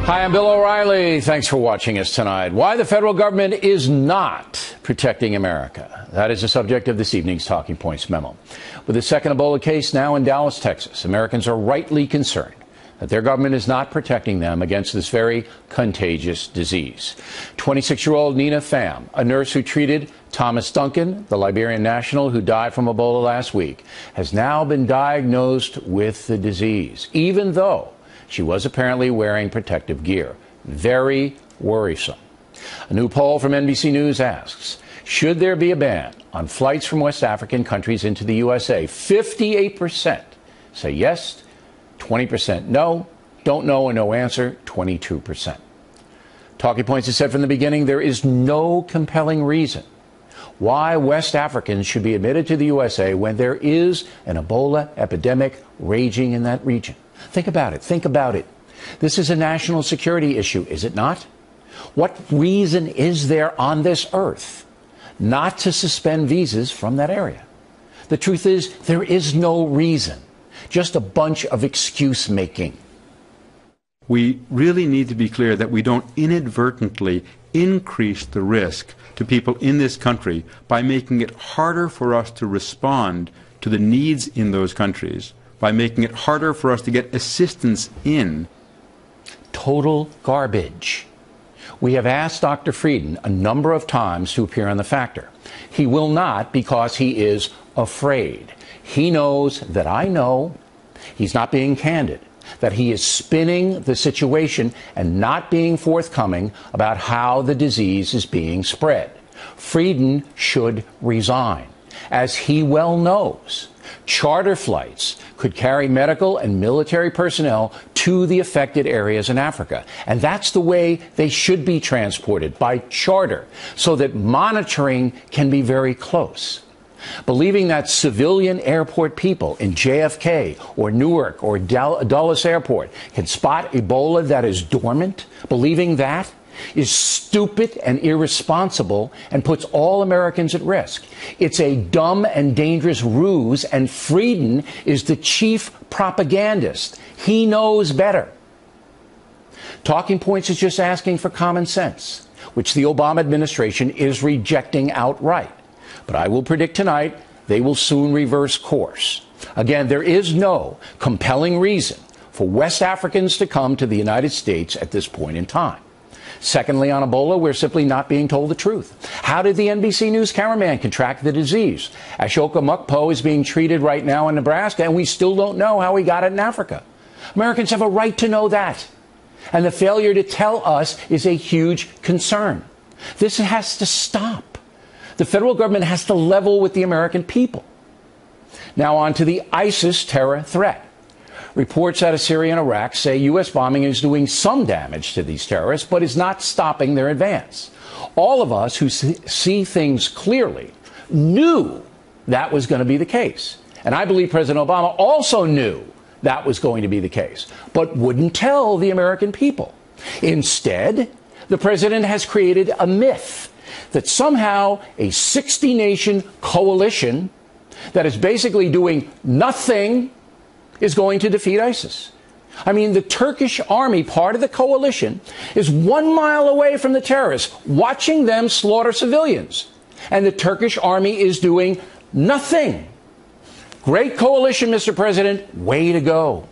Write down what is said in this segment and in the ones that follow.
Hi, I'm Bill O'Reilly. Thanks for watching us tonight. Why the federal government is not protecting America. That is the subject of this evening's Talking Points memo. With the second Ebola case now in Dallas, Texas, Americans are rightly concerned that their government is not protecting them against this very contagious disease. 26-year-old Nina Pham, a nurse who treated Thomas Duncan, the Liberian national who died from Ebola last week, has now been diagnosed with the disease, even though she was apparently wearing protective gear. Very worrisome. A new poll from NBC News asks, should there be a ban on flights from West African countries into the USA? 58% say yes, 20% no, don't know, and no answer, 22%. Talking Points has said from the beginning there is no compelling reason why West Africans should be admitted to the USA when there is an Ebola epidemic raging in that region. Think about it. Think about it. This is a national security issue, is it not? What reason is there on this earth not to suspend visas from that area? The truth is, there is no reason. Just a bunch of excuse making. We really need to be clear that we don't inadvertently increase the risk to people in this country by making it harder for us to respond to the needs in those countries, by making it harder for us to get assistance in. Total garbage. We have asked Dr. Frieden a number of times to appear on The Factor. He will not because he is afraid. He knows that I know he's not being candid, that he is spinning the situation and not being forthcoming about how the disease is being spread. Frieden should resign. As he well knows, charter flights could carry medical and military personnel to the affected areas in Africa. And that's the way they should be transported, by charter, so that monitoring can be very close. Believing that civilian airport people in JFK or Newark or Dulles Airport can spot Ebola that is dormant, believing that is stupid and irresponsible and puts all Americans at risk. It's a dumb and dangerous ruse, and Frieden is the chief propagandist. He knows better. Talking Points is just asking for common sense, which the Obama administration is rejecting outright. But I will predict tonight they will soon reverse course. Again, there is no compelling reason for West Africans to come to the United States at this point in time. Secondly, on Ebola, we're simply not being told the truth. How did the NBC News cameraman contract the disease? Ashoka Mukpo is being treated right now in Nebraska, and we still don't know how he got it in Africa. Americans have a right to know that. And the failure to tell us is a huge concern. This has to stop. The federal government has to level with the American people. Now on to the ISIS terror threat. Reports out of Syria and Iraq say U.S. bombing is doing some damage to these terrorists, but is not stopping their advance. All of us who see things clearly knew that was going to be the case. And I believe President Obama also knew that was going to be the case, but wouldn't tell the American people. Instead, the president has created a myth that somehow a 60-nation coalition that is basically doing nothing is going to defeat ISIS. I mean, the Turkish army, part of the coalition, is 1 mile away from the terrorists, watching them slaughter civilians. And the Turkish army is doing nothing. Great coalition, Mr. President. Way to go.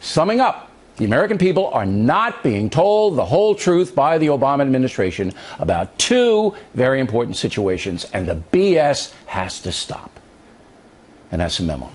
Summing up, the American people are not being told the whole truth by the Obama administration about two very important situations, and the BS has to stop. And that's a memo.